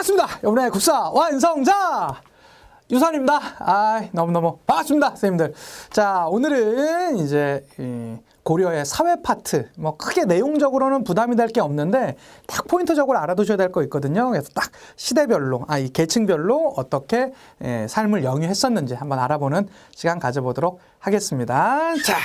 반갑습니다. 여러분의 국사 완성자 유산입니다. 너무너무 반갑습니다, 선생님들. 자, 오늘은 이제 고려의 사회 파트, 뭐 크게 내용적으로는 부담이 될 게 없는데 딱 포인트적으로 알아두셔야 될 거 있거든요. 그래서 딱 시대별로, 이 계층별로 어떻게 삶을 영위했었는지 한번 알아보는 시간 가져보도록 하겠습니다. 자,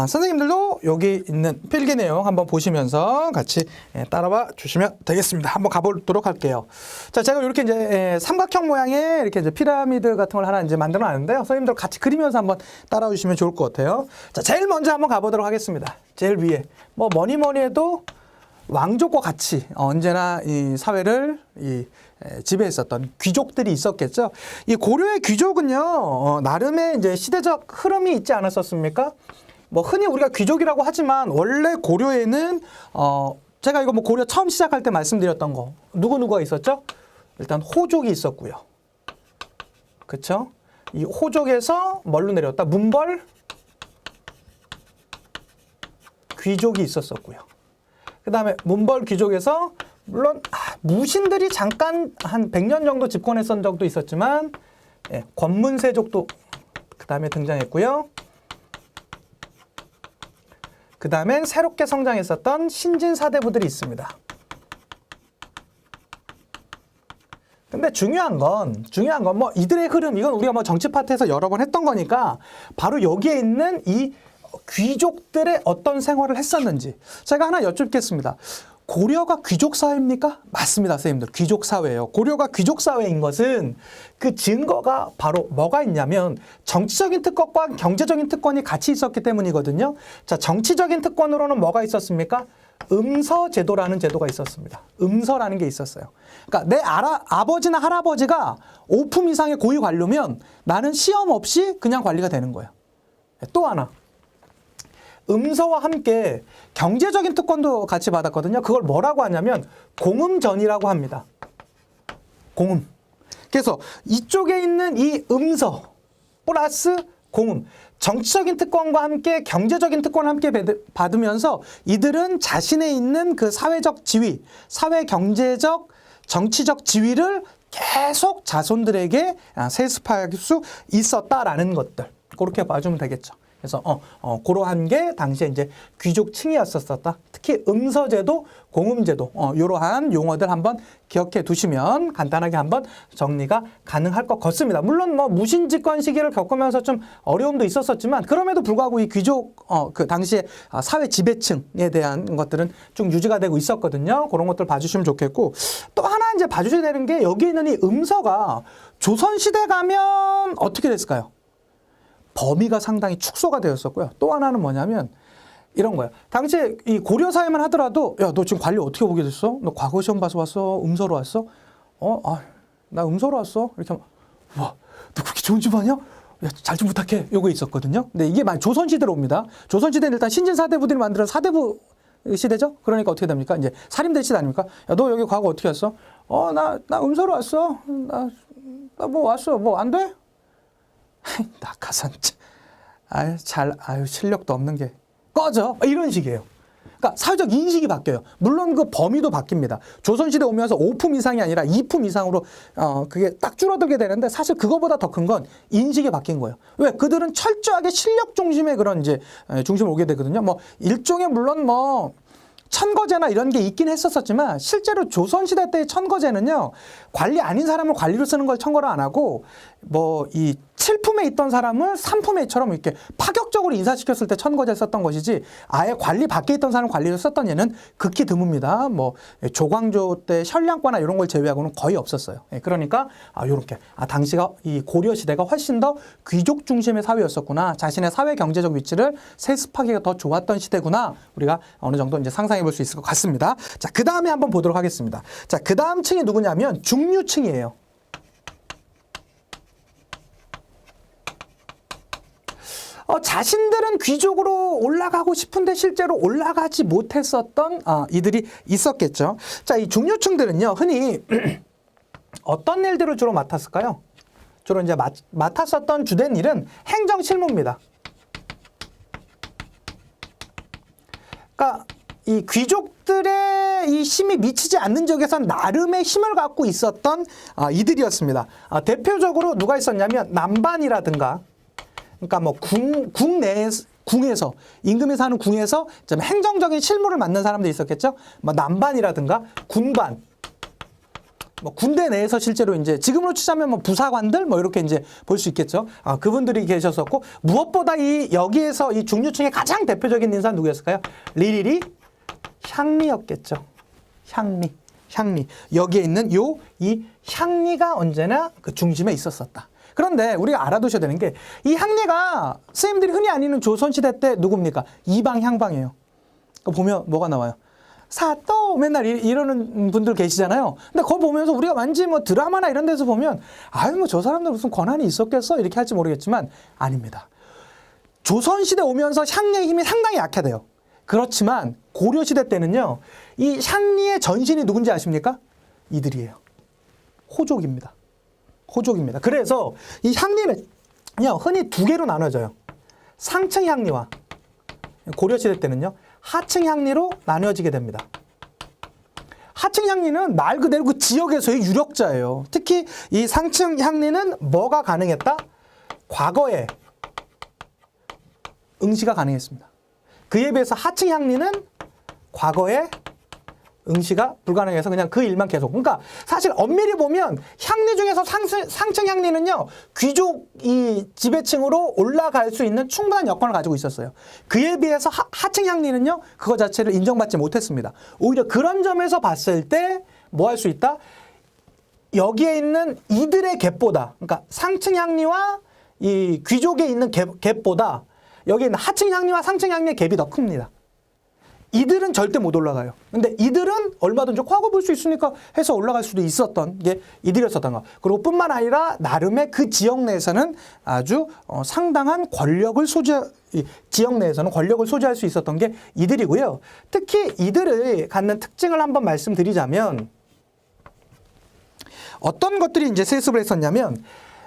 선생님들도 여기 있는 필기 내용 한번 보시면서 같이 따라와 주시면 되겠습니다. 한번 가보도록 할게요. 자, 제가 이렇게 이제 삼각형 모양의 이렇게 이제 피라미드 같은 걸 하나 이제 만들어 놨는데요. 선생님들 같이 그리면서 한번 따라와 주시면 좋을 것 같아요. 자, 제일 먼저 한번 가보도록 하겠습니다. 제일 위에 뭐 뭐니 해도 왕족과 같이 언제나 이 사회를 지배했었던 귀족들이 있었겠죠. 이 고려의 귀족은요, 나름의 이제 시대적 흐름이 있지 않았었습니까? 뭐 흔히 우리가 귀족이라고 하지만 원래 고려에는 제가 이거 뭐 고려 처음 시작할 때 말씀드렸던 거 누구누구가 있었죠? 일단 호족이 있었고요. 그쵸? 이 호족에서 뭘로 내려왔다? 문벌 귀족이 있었었고요. 그 다음에 문벌 귀족에서 물론 무신들이 잠깐 한 100년 정도 집권했던 적도 있었지만 권문세족도 그 다음에 등장했고요. 그 다음엔 새롭게 성장했었던 신진사대부들이 있습니다. 근데 중요한 건 뭐 이들의 흐름, 이건 우리가 뭐 정치 파트에서 여러 번 했던 거니까 바로 여기에 있는 이 귀족들의 어떤 생활을 했었는지 제가 하나 여쭙겠습니다. 고려가 귀족 사회입니까? 맞습니다, 선생님들. 귀족 사회예요. 고려가 귀족 사회인 것은 그 증거가 바로 뭐가 있냐면 정치적인 특권과 경제적인 특권이 같이 있었기 때문이거든요. 자, 정치적인 특권으로는 뭐가 있었습니까? 음서 제도라는 제도가 있었습니다. 음서라는 게 있었어요. 그러니까 내 아버지나 할아버지가 5품 이상의 고위 관료면 나는 시험 없이 그냥 관리가 되는 거예요. 또 하나. 음서와 함께 경제적인 특권도 같이 받았거든요. 그걸 뭐라고 하냐면 공음전이라고 합니다. 공음. 그래서 이쪽에 있는 이 음서 플러스 공음. 정치적인 특권과 함께 경제적인 특권을 함께 받으면서 이들은 자신의 있는 그 사회적 지위, 사회 경제적, 정치적 지위를 계속 자손들에게 세습할 수 있었다라는 것들. 그렇게 봐주면 되겠죠. 그래서 그러한 게 당시에 이제 귀족층이었었다. 특히 음서제도, 공음제도 이러한 용어들 한번 기억해 두시면 간단하게 한번 정리가 가능할 것 같습니다. 물론 뭐 무신집권 시기를 겪으면서 좀 어려움도 있었었지만 그럼에도 불구하고 이 귀족 그 당시에 사회 지배층에 대한 것들은 쭉 유지가 되고 있었거든요. 그런 것들 봐주시면 좋겠고 또 하나 이제 봐주셔야 되는 게 여기 있는 이 음서가 조선시대 가면 어떻게 됐을까요? 범위가 상당히 축소가 되었었고요. 또 하나는 뭐냐면 이런 거예요. 당시에 이 고려 사회만 하더라도 야, 너 지금 관리 어떻게 보게 됐어? 너 과거 시험 봐서 왔어? 음서로 왔어? 나 음서로 왔어? 이렇게 하면 와, 너 그렇게 좋은 집안이야? 야, 잘 좀 부탁해. 요거 있었거든요. 근데 이게 만약 조선시대로 옵니다. 조선시대는 일단 신진사대부들이 만드는 사대부 시대죠? 그러니까 어떻게 됩니까? 이제 살인대 시대 아닙니까? 야, 너 여기 과거 어떻게 왔어? 나 음서로 왔어. 나 뭐 왔어. 뭐 안 돼? 낙하산, 실력도 없는 게 꺼져 이런 식이에요. 그러니까 사회적 인식이 바뀌어요. 물론 그 범위도 바뀝니다. 조선시대 오면서 5품 이상이 아니라 2품 이상으로 그게 딱 줄어들게 되는데 사실 그거보다 더 큰 건 인식이 바뀐 거예요. 왜? 그들은 철저하게 실력 중심의 그런 이제 중심을 오게 되거든요. 뭐 일종의 물론 뭐 천거제나 이런 게 있긴 했었지만 실제로 조선시대 때의 천거제는요, 관리 아닌 사람을 관리로 쓰는 걸 천거를 안 하고 뭐 이 7품에 있던 사람을 3품에처럼 이렇게 파격적으로 인사시켰을 때 천거제 썼던 것이지 아예 관리 밖에 있던 사람을 관리로 썼던 예는 극히 드뭅니다. 뭐 조광조 때 현량과나 이런 걸 제외하고는 거의 없었어요. 그러니까 요렇게 당시가 이 고려 시대가 훨씬 더 귀족 중심의 사회였었구나. 자신의 사회 경제적 위치를 세습하기가 더 좋았던 시대구나. 우리가 어느 정도 이제 상상해 볼 수 있을 것 같습니다. 자, 그 다음에 한번 보도록 하겠습니다. 자, 그 다음 층이 누구냐면 중류층이에요. 자신들은 귀족으로 올라가고 싶은데 실제로 올라가지 못했었던 이들이 있었겠죠. 자, 이 중류층들은요, 흔히 어떤 일들을 주로 맡았을까요? 주로 이제 맡았었던 주된 일은 행정 실무입니다. 그러니까 이 귀족 귀족들의 이 힘이 미치지 않는 지역에선 나름의 힘을 갖고 있었던 이들이었습니다. 대표적으로 누가 있었냐면 남반이라든가, 그러니까 뭐 궁에서 임금이 사는 궁에서 좀 행정적인 실무를 맡는 사람들이 있었겠죠. 뭐 남반이라든가 군반, 뭐 군대 내에서 실제로 이제 지금으로 치자면 뭐 부사관들 뭐 이렇게 이제 볼 수 있겠죠. 그분들이 계셨었고, 무엇보다 여기에서 이 중류층의 가장 대표적인 인사는 누구였을까요? 리리리 향리였겠죠. 향리. 여기에 있는 이 향리가 언제나 그 중심에 있었었다. 그런데 우리가 알아두셔야 되는 게, 이 향리가 선생님들이 흔히 아는 조선시대 때 누굽니까? 이방 향방이에요. 보면 뭐가 나와요? 사또 맨날 이러는 분들 계시잖아요. 근데 그거 보면서 우리가 왠지 뭐 드라마나 이런 데서 보면 뭐 저 사람들 무슨 권한이 있었겠어? 이렇게 할지 모르겠지만 아닙니다. 조선시대 오면서 향리의 힘이 상당히 약해져요. 그렇지만 고려시대 때는요, 이 향리의 전신이 누군지 아십니까? 이들이에요. 호족입니다. 그래서 이 향리는요, 흔히 두 개로 나눠져요. 상층 향리와 고려시대 때는요, 하층 향리로 나뉘어지게 됩니다. 하층 향리는 말 그대로 그 지역에서의 유력자예요. 특히 이 상층 향리는 뭐가 가능했다? 과거에 응시가 가능했습니다. 그에 비해서 하층 향리는 과거에 응시가 불가능해서 그냥 그 일만 계속. 그러니까 사실 엄밀히 보면 향리 중에서 상층 향리는요, 귀족 이 지배층으로 올라갈 수 있는 충분한 여건을 가지고 있었어요. 그에 비해서 하층 향리는요, 그거 자체를 인정받지 못했습니다. 오히려 그런 점에서 봤을 때 뭐 할 수 있다? 여기에 있는 이들의 갭보다, 그러니까 상층 향리와 이 귀족에 있는 갭보다 여기 있는 하층 향리와 상층 향리의 갭이 더 큽니다. 이들은 절대 못 올라가요. 근데 이들은 얼마든지 과거 볼 수 있으니까 해서 올라갈 수도 있었던 게 이들이었던 거. 그리고 뿐만 아니라 나름의 그 지역 내에서는 아주 상당한 권력을 지역 내에서는 권력을 소지할 수 있었던 게 이들이고요. 특히 이들을 갖는 특징을 한번 말씀드리자면, 어떤 것들이 이제 세습을 했었냐면,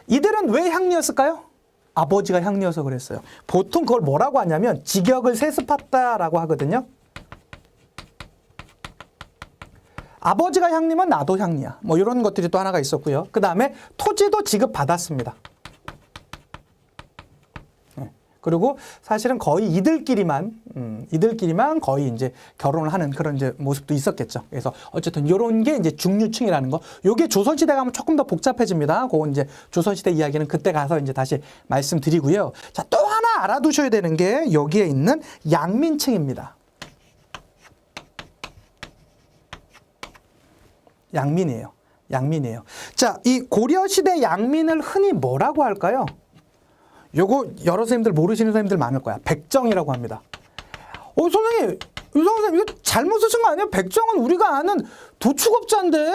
이들은 왜 향리였을까요? 아버지가 향리여서 그랬어요. 보통 그걸 뭐라고 하냐면 직역을 세습했다라고 하거든요. 아버지가 향리면 나도 향리야. 뭐 이런 것들이 또 하나가 있었고요. 그 다음에 토지도 지급받았습니다. 그리고 사실은 거의 이들끼리만 거의 이제 결혼을 하는 그런 이제 모습도 있었겠죠. 그래서 어쨌든 이런 게 이제 중류층이라는 거. 요게 조선시대 가면 조금 더 복잡해집니다. 그건 이제 조선시대 이야기는 그때 가서 이제 다시 말씀드리고요. 자, 또 하나 알아두셔야 되는 게 여기에 있는 양민층입니다. 양민이에요. 자, 이 고려시대 양민을 흔히 뭐라고 할까요? 요거 여러 선생님들 모르시는 선생님들 많을 거야. 백정이라고 합니다. 선생님, 유성 선생님 이거 잘못 쓰신 거 아니에요? 백정은 우리가 아는 도축업자인데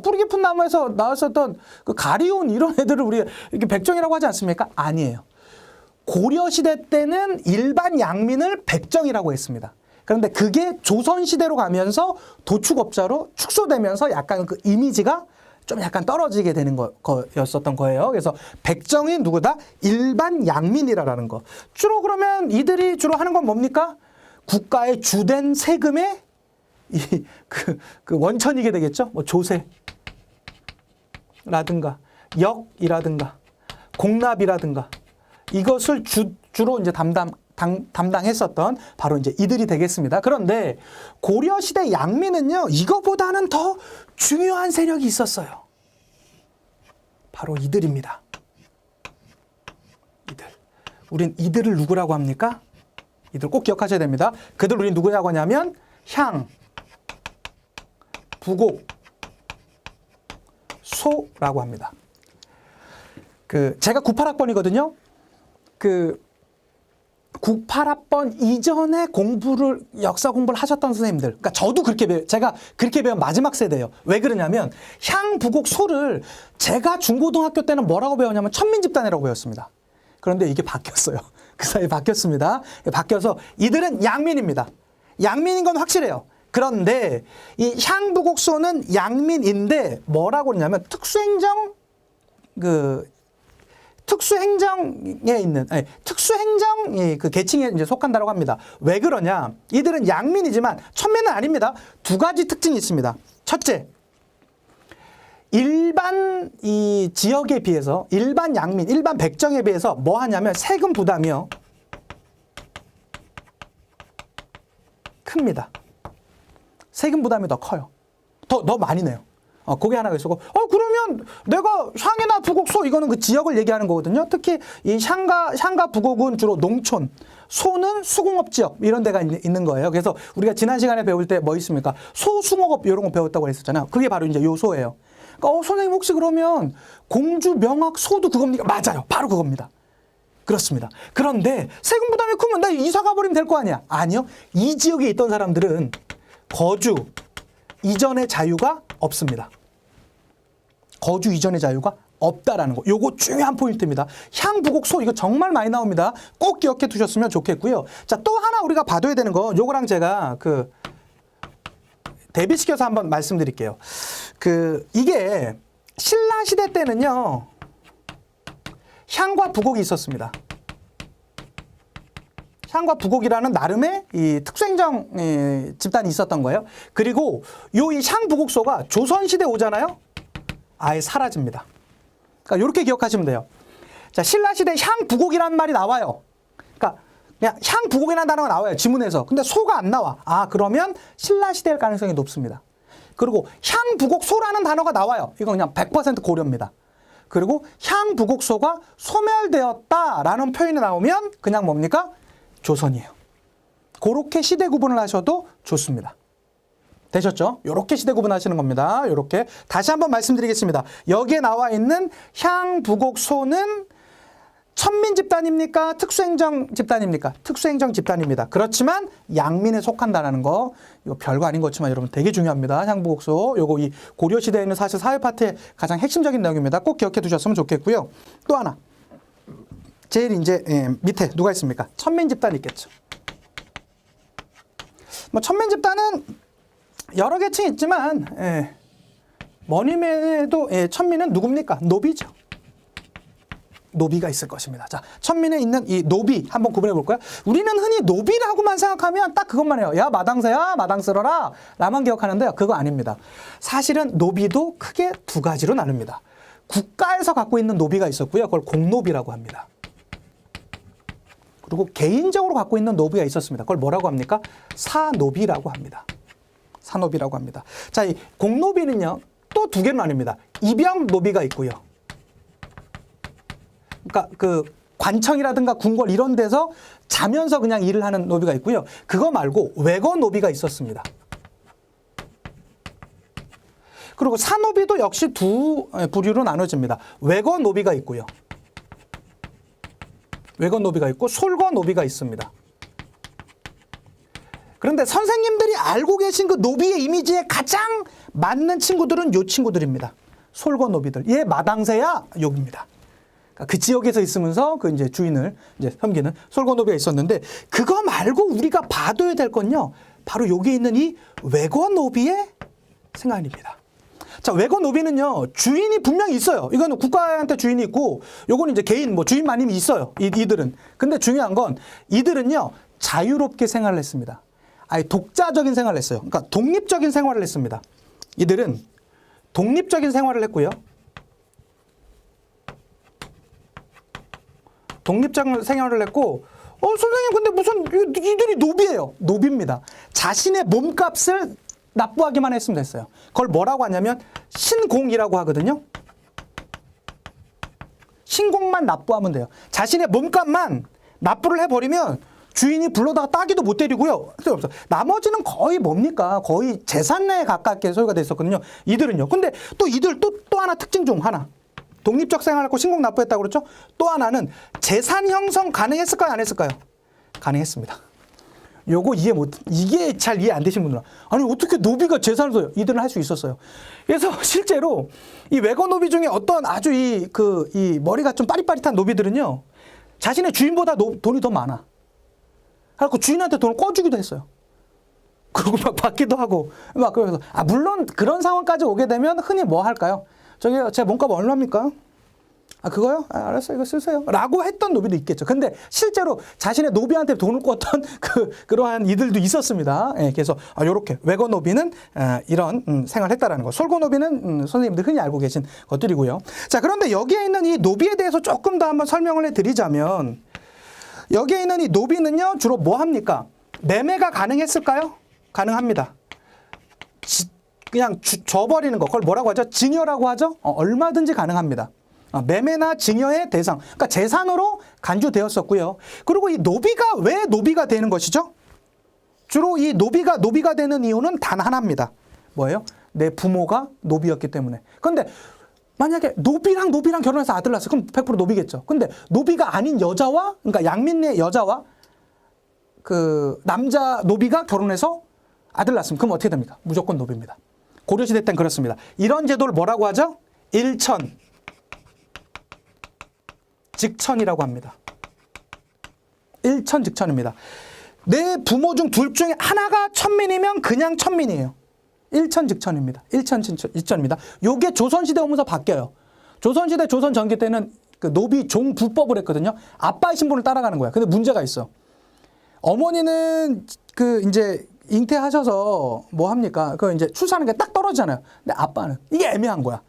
뿌리 깊은 나무에서 나왔었던 그 가리온 이런 애들을 우리가 이렇게 백정이라고 하지 않습니까? 아니에요. 고려시대 때는 일반 양민을 백정이라고 했습니다. 그런데 그게 조선시대로 가면서 도축업자로 축소되면서 약간 그 이미지가 좀 약간 떨어지게 되는 거였었던 거예요. 그래서 백정이 누구다? 일반 양민이라는 거. 주로 그러면 이들이 주로 하는 건 뭡니까? 국가의 주된 세금의 그 원천이게 되겠죠. 뭐 조세라든가 역이라든가 공납이라든가 이것을 주로 이제 담당했었던 바로 이제 이들이 되겠습니다. 그런데 고려시대 양민은요, 이거보다는 더 중요한 세력이 있었어요. 바로 이들입니다. 이들. 우린 이들을 누구라고 합니까? 이들 꼭 기억하셔야 됩니다. 그들 우린 누구라고 하냐면 향, 부곡, 소라고 합니다. 제가 98학번이거든요. 98학번 이전에 역사 공부를 하셨던 선생님들. 그러니까 저도 제가 그렇게 배운 마지막 세대예요. 왜 그러냐면, 향, 부곡, 소를 제가 중고등학교 때는 뭐라고 배웠냐면 천민집단이라고 배웠습니다. 그런데 이게 바뀌었어요. 그 사이에 바뀌었습니다. 바뀌어서 이들은 양민입니다. 양민인 건 확실해요. 그런데 이 향, 부곡, 소는 양민인데 뭐라고 그러냐면 특수행정에 있는 특수행정 그 계층에 이제 속한다고 합니다. 왜 그러냐? 이들은 양민이지만 천민은 아닙니다. 두 가지 특징이 있습니다. 첫째, 일반 이 지역에 비해서 일반 양민, 일반 백정에 비해서 뭐 하냐면 세금 부담이요 큽니다. 세금 부담이 더 커요. 더 많이 내요. 그게 하나가 있었고, 그러면 내가 향이나 부곡소, 이거는 그 지역을 얘기하는 거거든요. 특히 이 향과 부곡은 주로 농촌, 소는 수공업 지역, 이런 데가 있는 거예요. 그래서 우리가 지난 시간에 배울 때 뭐 있습니까? 소수공업 이런 거 배웠다고 했었잖아요. 그게 바로 이제 요 소예요. 그러니까 선생님 혹시 그러면 공주, 명학, 소도 그겁니까? 맞아요. 바로 그겁니다. 그렇습니다. 그런데 세금 부담이 크면 나 이사 가버리면 될 거 아니야? 아니요. 이 지역에 있던 사람들은 거주 이전의 자유가 없습니다. 거주 이전의 자유가 없다라는 거. 요거 중요한 포인트입니다. 향, 부곡, 소 이거 정말 많이 나옵니다. 꼭 기억해 두셨으면 좋겠고요. 자, 또 하나 우리가 봐둬야 되는 거 요거랑 제가 그 대비시켜서 한번 말씀드릴게요. 이게 신라 시대 때는요. 향과 부곡이 있었습니다. 향과 부곡이라는 나름의 이 특수행정 집단이 있었던 거예요. 그리고 이 향, 부곡소가 조선시대 오잖아요. 아예 사라집니다. 그러니까 이렇게 기억하시면 돼요. 자, 신라시대 향, 부곡이라는 말이 나와요. 그러니까 그냥 향, 부곡이라는 단어가 나와요. 지문에서. 근데 소가 안 나와. 그러면 신라시대일 가능성이 높습니다. 그리고 향, 부곡, 소라는 단어가 나와요. 이건 그냥 100% 고려입니다. 그리고 향, 부곡, 소가 소멸되었다라는 표현이 나오면 그냥 뭡니까? 조선이에요. 그렇게 시대 구분을 하셔도 좋습니다. 되셨죠? 이렇게 시대 구분하시는 겁니다. 이렇게 다시 한번 말씀드리겠습니다. 여기에 나와 있는 향, 부곡, 소는 천민 집단입니까? 특수행정 집단입니까? 특수행정 집단입니다. 그렇지만 양민에 속한다는 거 이거 별거 아닌 것지만 여러분 되게 중요합니다. 향, 부곡, 소 요거 이 고려 시대에 있는 사실 사회 파트의 가장 핵심적인 내용입니다. 꼭 기억해 두셨으면 좋겠고요. 또 하나 제일 이제 밑에 누가 있습니까? 천민 집단이 있겠죠. 뭐 천민 집단은 여러 계층이 있지만 뭐님에도 천민은 누굽니까? 노비죠. 노비가 있을 것입니다. 자, 천민에 있는 이 노비 한번 구분해 볼까요? 우리는 흔히 노비라고만 생각하면 딱 그것만 해요. 야, 마당새야, 마당 쓸어라 라만 기억하는데요. 그거 아닙니다. 사실은 노비도 크게 두 가지로 나눕니다. 국가에서 갖고 있는 노비가 있었고요. 그걸 공노비라고 합니다. 그리고 개인적으로 갖고 있는 노비가 있었습니다. 그걸 뭐라고 합니까? 사노비라고 합니다. 사노비라고 합니다. 자, 이 공노비는요, 또 두 개로 나뉩니다. 입영 노비가 있고요. 그러니까 그 관청이라든가 궁궐 이런 데서 자면서 그냥 일을 하는 노비가 있고요. 그거 말고 외거 노비가 있었습니다. 그리고 사노비도 역시 두 부류로 나눠집니다. 외거 노비가 있고요. 외거 노비가 있고 솔거 노비가 있습니다. 그런데 선생님들이 알고 계신 그 노비의 이미지에 가장 맞는 친구들은 요 친구들입니다. 솔거 노비들. 얘 마당새야 여기입니다. 그 지역에서 있으면서 그 이제 주인을 이제 섬기는 솔거 노비가 있었는데 그거 말고 우리가 봐둬야 될 건요. 바로 여기 있는 이 외거 노비의 생활입니다. 자, 외거 노비는요, 주인이 분명히 있어요. 이거는 국가한테 주인이 있고, 요거는 이제 개인, 뭐, 주인마님이 있어요. 이들은. 근데 중요한 건, 이들은요, 자유롭게 생활을 했습니다. 아예 독자적인 생활을 했어요. 그러니까 독립적인 생활을 했습니다. 이들은 독립적인 생활을 했고요. 독립적인 생활을 했고, 선생님, 근데 무슨, 이들이 노비예요. 노비입니다. 자신의 몸값을 납부하기만 했으면 됐어요. 그걸 뭐라고 하냐면 신공이라고 하거든요. 신공만 납부하면 돼요. 자신의 몸값만 납부를 해버리면 주인이 불러다가 따기도 못 때리고요. 나머지는 거의 뭡니까? 거의 재산내에 가깝게 소유가 돼 있었거든요. 이들은요. 근데 또 이들 또 하나 특징 중 하나. 독립적 생활하고 신공 납부했다고 그랬죠? 또 하나는 재산 형성 가능했을까요? 안 했을까요? 가능했습니다. 요거 이게 잘 이해 안 되신 분들은 아니 어떻게 노비가 재산을 써요? 이들은 할 수 있었어요. 그래서 실제로 이 외거 노비 중에 어떤 아주 이 머리가 좀 빠릿빠릿한 노비들은요, 자신의 주인보다 돈이 더 많아. 그래서 주인한테 돈을 꿔주기도 했어요. 그리고 막 받기도 하고 막 그래서 물론 그런 상황까지 오게 되면 흔히 뭐 할까요? 저기 제 몸값 얼마입니까? 아, 그거요? 아, 알았어요. 이거 쓰세요. 라고 했던 노비도 있겠죠. 근데 실제로 자신의 노비한테 돈을 꿨던 그러한 이들도 있었습니다. 예, 그래서 요렇게 외거 노비는 이런 생활을 했다라는 거. 솔고 노비는 선생님들 흔히 알고 계신 것들이고요. 자, 그런데 여기에 있는 이 노비에 대해서 조금 더 한번 설명을 해드리자면 여기에 있는 이 노비는요, 주로 뭐 합니까? 매매가 가능했을까요? 가능합니다. 그냥 줘버리는 거. 그걸 뭐라고 하죠? 증여라고 하죠? 얼마든지 가능합니다. 매매나 증여의 대상, 그러니까 재산으로 간주되었었고요. 그리고 이 노비가 왜 노비가 되는 것이죠? 주로 이 노비가 되는 이유는 단 하나입니다. 뭐예요? 내 부모가 노비였기 때문에. 그런데 만약에 노비랑 결혼해서 아들 낳았어. 그럼 100% 노비겠죠. 근데 노비가 아닌 여자와, 그러니까 양민의 여자와 그 남자 노비가 결혼해서 아들 낳았으면 그럼 어떻게 됩니까? 무조건 노비입니다. 고려시대 땐 그렇습니다. 이런 제도를 뭐라고 하죠? 일천 직천이라고 합니다. 일천직천입니다. 내 부모 중 둘 중에 하나가 천민이면 그냥 천민이에요. 일천직천입니다. 일천직천입니다. 요게 조선시대 오면서 바뀌어요. 조선시대 조선 전기 때는 그 노비 종부법을 했거든요. 아빠의 신분을 따라가는 거야. 근데 문제가 있어. 어머니는 그 이제 잉태하셔서 뭐 합니까? 그 이제 출산하는 게 딱 떨어지잖아요. 근데 아빠는 이게 애매한 거야.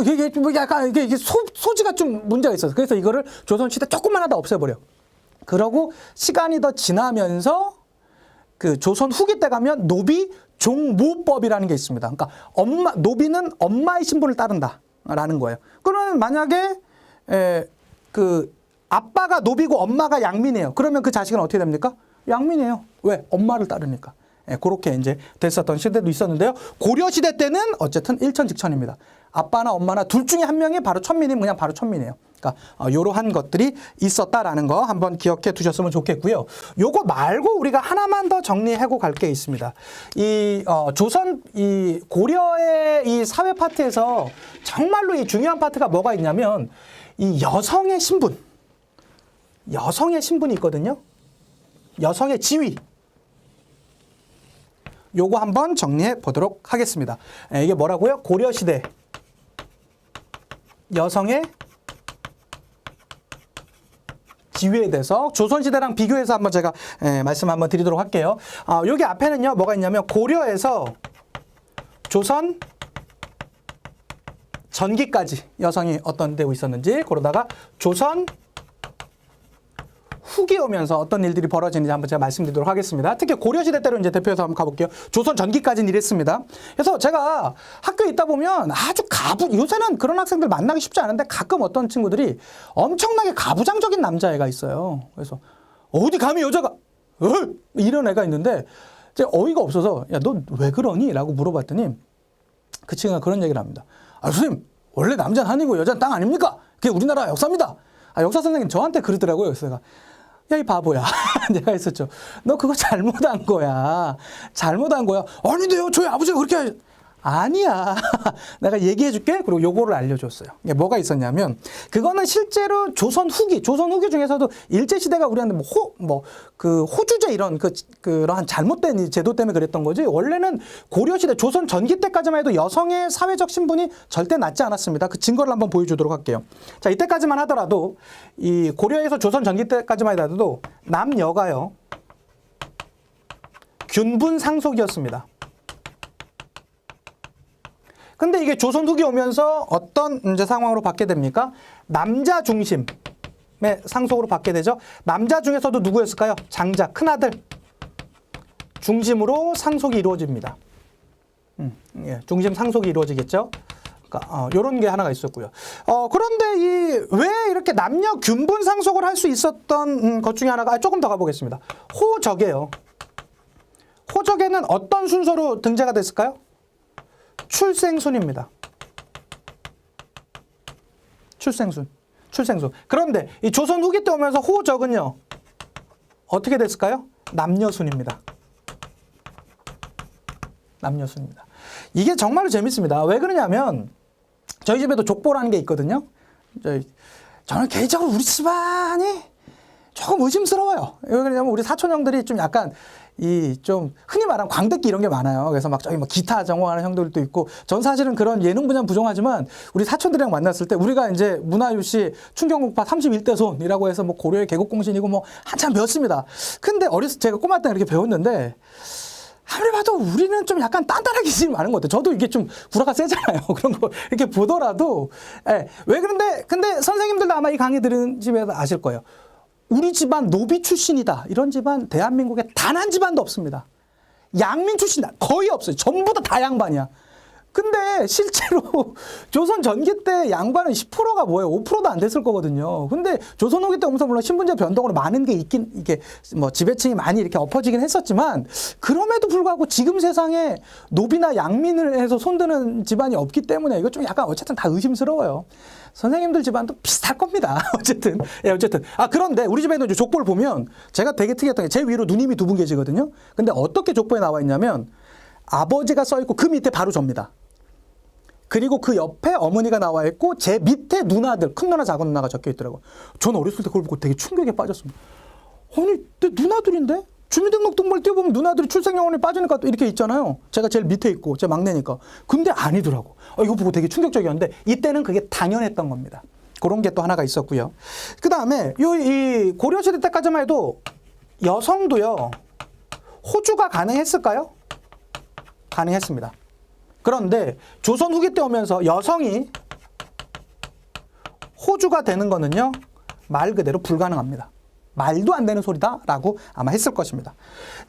이게 약간 이게 소지가 좀 문제가 있어서 그래서 이거를 조선시대 조금만 하다 없애버려. 그러고 시간이 더 지나면서 그 조선 후기 때 가면 노비 종모법이라는 게 있습니다. 그러니까 노비는 엄마의 신분을 따른다라는 거예요. 그러면 만약에 그 아빠가 노비고 엄마가 양민이에요. 그러면 그 자식은 어떻게 됩니까? 양민이에요. 왜? 엄마를 따르니까. 그렇게 이제 됐었던 시대도 있었는데요. 고려시대 때는 어쨌든 일천직천입니다. 아빠나 엄마나 둘 중에 한 명이 바로 천민이면 그냥 바로 천민이에요. 그러니까 이러한 것들이 있었다라는 거 한번 기억해 두셨으면 좋겠고요. 요거 말고 우리가 하나만 더 정리하고 갈 게 있습니다. 조선 이 고려의 이 사회 파트에서 정말로 이 중요한 파트가 뭐가 있냐면 이 여성의 신분이 있거든요. 여성의 지위. 요거 한번 정리해 보도록 하겠습니다. 이게 뭐라고요? 고려시대 여성의 지위에 대해서 조선시대랑 비교해서 한번 제가 말씀 한번 드리도록 할게요. 여기 앞에는요, 뭐가 있냐면 고려에서 조선 전기까지 여성이 어떤 데고 있었는지, 그러다가 조선 후기 오면서 어떤 일들이 벌어지는지 한번 제가 말씀드리도록 하겠습니다. 특히 고려시대 때로 이제 대표해서 한번 가볼게요. 조선 전기까지는 이랬습니다. 그래서 제가 학교에 있다 보면 아주 요새는 그런 학생들 만나기 쉽지 않은데 가끔 어떤 친구들이 엄청나게 가부장적인 남자애가 있어요. 그래서 어디 감히 여자가 이런 애가 있는데 제가 어이가 없어서 야, 너 왜 그러니? 라고 물어봤더니 그 친구가 그런 얘기를 합니다. 선생님, 원래 남자는 하늘이고 여자는 땅 아닙니까? 그게 우리나라 역사입니다. 역사 선생님 저한테 그러더라고요. 그래서 내가 야, 이 바보야. 내가 했었죠. 너 그거 잘못한 거야. 아닌데요. 저희 아버지가 그렇게 아니야. 내가 얘기해 줄게. 그리고 요거를 알려줬어요. 이게 뭐가 있었냐면 그거는 실제로 조선 후기 중에서도 일제시대가 우리한테 호주제 이런 그러한 잘못된 제도 때문에 그랬던 거지. 원래는 고려시대 조선 전기 때까지만 해도 여성의 사회적 신분이 절대 낮지 않았습니다. 그 증거를 한번 보여주도록 할게요. 자, 이때까지만 하더라도 이 고려에서 조선 전기 때까지만 하더라도 남여가요. 균분 상속이었습니다. 근데 이게 조선 후기 오면서 어떤 이제 상황으로 받게 됩니까? 남자 중심의 상속으로 받게 되죠. 남자 중에서도 누구였을까요? 장자, 큰아들 중심으로 상속이 이루어집니다. 중심 상속이 이루어지겠죠. 그러니까 요런 게 하나가 있었고요. 그런데 왜 이렇게 남녀 균분 상속을 할 수 있었던 것 중에 하나가 조금 더 가보겠습니다. 호적이에요. 호적에는 어떤 순서로 등재가 됐을까요? 출생순입니다. 출생순. 그런데 이 조선 후기 때 오면서 호적은요. 어떻게 됐을까요? 남녀순입니다. 이게 정말로 재밌습니다. 왜 그러냐면 저희 집에도 족보라는 게 있거든요. 저는 개인적으로 우리 집안이 조금 의심스러워요. 왜 그러냐면 우리 사촌 형들이 좀 약간 이 좀 흔히 말하는 광대끼 이런 게 많아요. 그래서 막 저기 뭐 기타 전공하는 형들도 있고 전 사실은 그런 예능 분야 부정하지만 우리 사촌들이랑 만났을 때 우리가 이제 문화유시 충경국파 31대 손이라고 해서 뭐 고려의 개국공신이고 뭐 한참 배웠습니다. 근데 어렸을 때 제가 꼬마 때 이렇게 배웠는데 아무리 봐도 우리는 좀 약간 딴딴하게 지금 많은 것 같아요. 저도 이게 좀 구라가 세잖아요. 그런 거 이렇게 보더라도 예. 왜 그런데 근데 선생님들도 아마 이 강의 들은 집에서 아실 거예요. 우리 집안 노비 출신이다. 이런 집안 대한민국에 단 한 집안도 없습니다. 양민 출신이다. 거의 없어요. 전부 다 양반이야. 근데 실제로 조선 전기 때 양반은 10%가 뭐예요? 5%도 안 됐을 거거든요. 근데 조선 후기 때 오면서 물론 신분제 변동으로 많은 게 있긴, 이게 뭐 지배층이 많이 이렇게 엎어지긴 했었지만, 그럼에도 불구하고 지금 세상에 노비나 양민을 해서 손드는 집안이 없기 때문에 이거 좀 약간 어쨌든 다 의심스러워요. 선생님들 집안도 비슷할 겁니다. 어쨌든. 예, 어쨌든. 아, 그런데 우리 집에는 이제 족보를 보면 제가 되게 특이했던 게 제 위로 누님이 두 분 계시거든요. 근데 어떻게 족보에 나와 있냐면 아버지가 써 있고 그 밑에 바로 접니다. 그리고 그 옆에 어머니가 나와 있고 제 밑에 누나들, 큰 누나, 작은 누나가 적혀 있더라고요. 저는 어렸을 때 그걸 보고 되게 충격에 빠졌습니다. 아니, 내 누나들인데? 주민등록등본을 띄워보면 누나들이 출생연원에 빠지니까 또 이렇게 있잖아요. 제가 제일 밑에 있고, 제 막내니까. 근데 아니더라고. 이거 보고 되게 충격적이었는데, 이때는 그게 당연했던 겁니다. 그런 게 또 하나가 있었고요. 그 다음에, 이 고려시대 때까지만 해도 여성도요, 호주가 가능했을까요? 가능했습니다. 그런데 조선 후기 때 오면서 여성이 호주가 되는 거는요, 말 그대로 불가능합니다. 말도 안 되는 소리다라고 아마 했을 것입니다.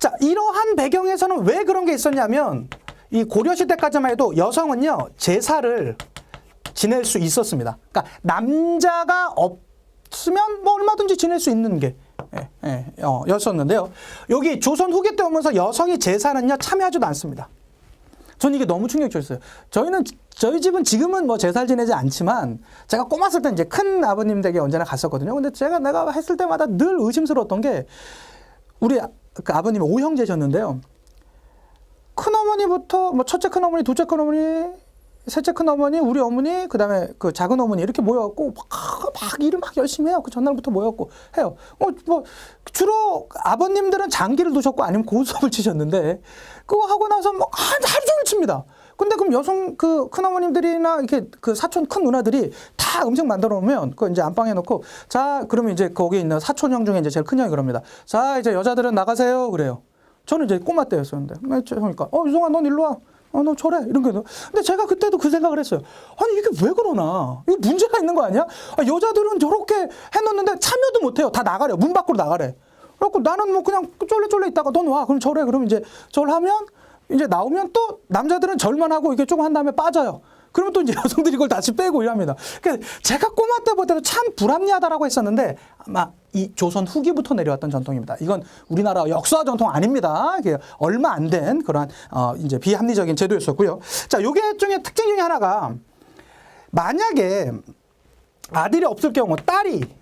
자, 이러한 배경에서는 왜 그런 게 있었냐면 이 고려시대까지만 해도 여성은요, 제사를 지낼 수 있었습니다. 그러니까 남자가 없으면 뭐 얼마든지 지낼 수 있는 게 였었는데요. 여기 조선 후기 때 오면서 여성이 제사는요, 참여하지도 않습니다. 저는 이게 너무 충격적이었어요. 저희 집은 지금은 뭐 제사를 지내지 않지만 제가 꼬팠을 때 이제 큰 아버님 댁에 언제나 갔었거든요. 근데 내가 했을 때마다 늘 의심스러웠던 게 우리 그 아버님이 5형제셨는데요. 큰 어머니부터 뭐 첫째 큰 어머니, 둘째 큰 어머니, 셋째 큰 어머니, 우리 어머니, 그 다음에 그 작은 어머니 이렇게 모여갖고 막 일을 막 열심히 해요. 그 전날부터 모여갖고 해요. 뭐 주로 아버님들은 장기를 두셨고 아니면 고수업을 치셨는데 그거 하고 나서 뭐 하루 종일 칩니다. 근데 그럼 여성 그 큰어머님들이나 이렇게 그 사촌 큰 누나들이 다 음식 만들어 놓으면 그거 이제 안방에 놓고 자, 그러면 이제 거기 있는 사촌 형 중에 이제 제일 큰 형이 그럽니다. 자, 이제 여자들은 나가세요. 그래요. 저는 이제 꼬마 때였었는데. 그러니까 유성아 넌 일로 와. 너 저래 이런 게. 근데 제가 그때도 그 생각을 했어요. 아니 이게 왜 그러나? 이거 문제가 있는 거 아니야? 여자들은 저렇게 해놓는데 참여도 못해요. 다 나가래요. 문 밖으로 나가래. 그래갖고 나는 뭐 그냥 쫄래 있다가 넌 와. 그럼 저래. 그럼 이제 저를 하면 이제 나오면 또 남자들은 절만 하고 이렇게 조금 한 다음에 빠져요. 그러면 또 이제 여성들이 이걸 다시 빼고 이랍니다. 그러니까 제가 꼬마 때 볼 때도 참 불합리하다라고 했었는데 아마 이 조선 후기부터 내려왔던 전통입니다. 이건 우리나라 역사 전통 아닙니다. 이게 얼마 안 된 그러한 이제 비합리적인 제도였었고요. 자, 요게 중에 특징 중에 하나가 만약에 아들이 없을 경우 딸이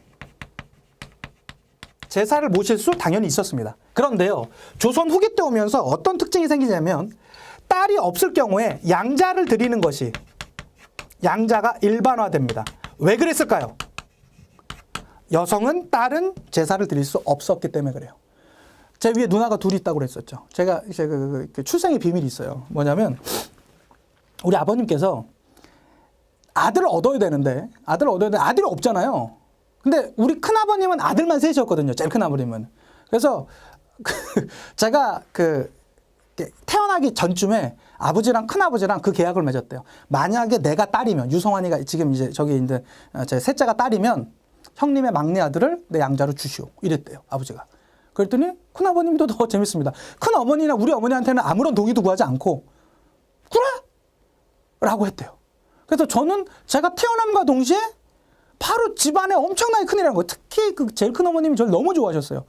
제사를 모실 수 당연히 있었습니다. 그런데요, 조선 후기 때 오면서 어떤 특징이 생기냐면 딸이 없을 경우에 양자를 드리는 것이 양자가 일반화됩니다. 왜 그랬을까요? 여성은 딸은 제사를 드릴 수 없었기 때문에 그래요. 제 위에 누나가 둘이 있다고 그랬었죠. 제가 이제 그 출생의 비밀이 있어요. 뭐냐면 우리 아버님께서 아들을 얻어야 되는데 아들이 없잖아요. 근데 우리 큰아버님은 아들만 셋이었거든요. 제일 큰아버님은. 그래서 제가 태어나기 전쯤에 아버지랑 큰아버지랑 그 계약을 맺었대요. 만약에 내가 딸이면, 유성환이가 지금 이제 저기 있는 제 셋째가 딸이면 형님의 막내 아들을 내 양자로 주시오. 이랬대요, 아버지가. 그랬더니 큰아버님도 더 재밌습니다. 큰어머니나 우리 어머니한테는 아무런 동의도 구하지 않고 그래! 라고 했대요. 그래서 저는 제가 태어남과 동시에 바로 집안에 엄청나게 큰일이라는 거예요. 특히 그 제일 큰 어머님이 저를 너무 좋아하셨어요.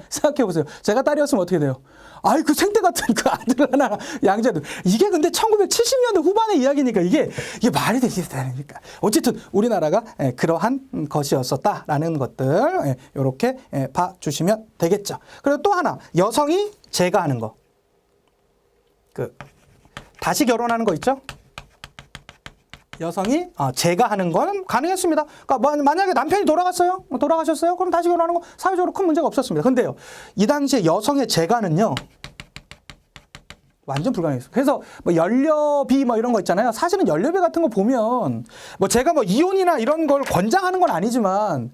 생각해보세요. 제가 딸이었으면 어떻게 돼요? 아이, 그 생태 같은 그 아들 하나 양자들. 이게 근데 1970년대 후반의 이야기니까 이게 말이 되니까. 어쨌든 우리나라가 그러한 것이었었다라는 것들 이렇게 봐주시면 되겠죠. 그리고 또 하나, 여성이 제가하는 거. 다시 결혼하는 거 있죠? 여성이 제가하는 건 가능했습니다. 그러니까 만약에 남편이 돌아가셨어요? 그럼 다시 결혼하는 거 사회적으로 큰 문제가 없었습니다. 근데요, 이 당시에 여성의 제가는요, 완전 불가능했어요. 그래서 뭐 연료비 뭐 이런 거 있잖아요. 사실은 연료비 같은 거 보면 뭐 제가 뭐 이혼이나 이런 걸 권장하는 건 아니지만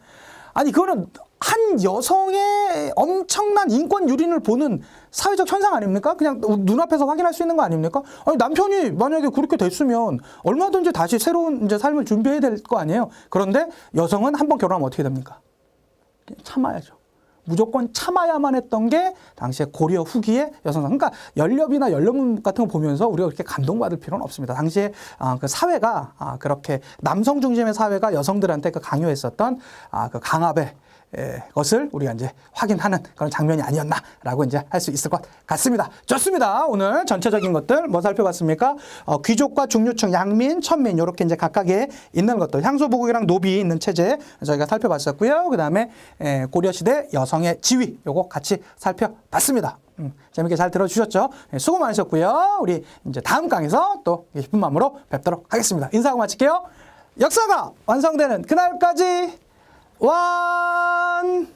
아니 그거는 한 여성의 엄청난 인권 유린을 보는 사회적 현상 아닙니까? 그냥 눈앞에서 확인할 수 있는 거 아닙니까? 아니 남편이 만약에 그렇게 됐으면 얼마든지 다시 새로운 이제 삶을 준비해야 될 거 아니에요. 그런데 여성은 한번 결혼하면 어떻게 됩니까? 참아야죠. 무조건 참아야만 했던 게 당시에 고려 후기의 여성상. 그러니까 연료비나 연료문 같은 거 보면서 우리가 그렇게 감동받을 필요는 없습니다. 당시에 그 사회가 그렇게 남성 중심의 사회가 여성들한테 그 강요했었던 그 강압의 것을 우리가 이제 확인하는 그런 장면이 아니었나라고 이제 할 수 있을 것 같습니다. 좋습니다. 오늘 전체적인 것들 뭐 살펴봤습니까? 귀족과 중류층, 양민, 천민 이렇게 이제 각각에 있는 것들, 향소부국이랑 노비 있는 체제 저희가 살펴봤었고요. 그 다음에 고려시대 여성의 지위 요거 같이 살펴봤습니다. 재밌게 잘 들어주셨죠? 수고 많으셨고요. 우리 이제 다음 강에서 또 기쁜 마음으로 뵙도록 하겠습니다. 인사하고 마칠게요. 역사가 완성되는 그날까지 완!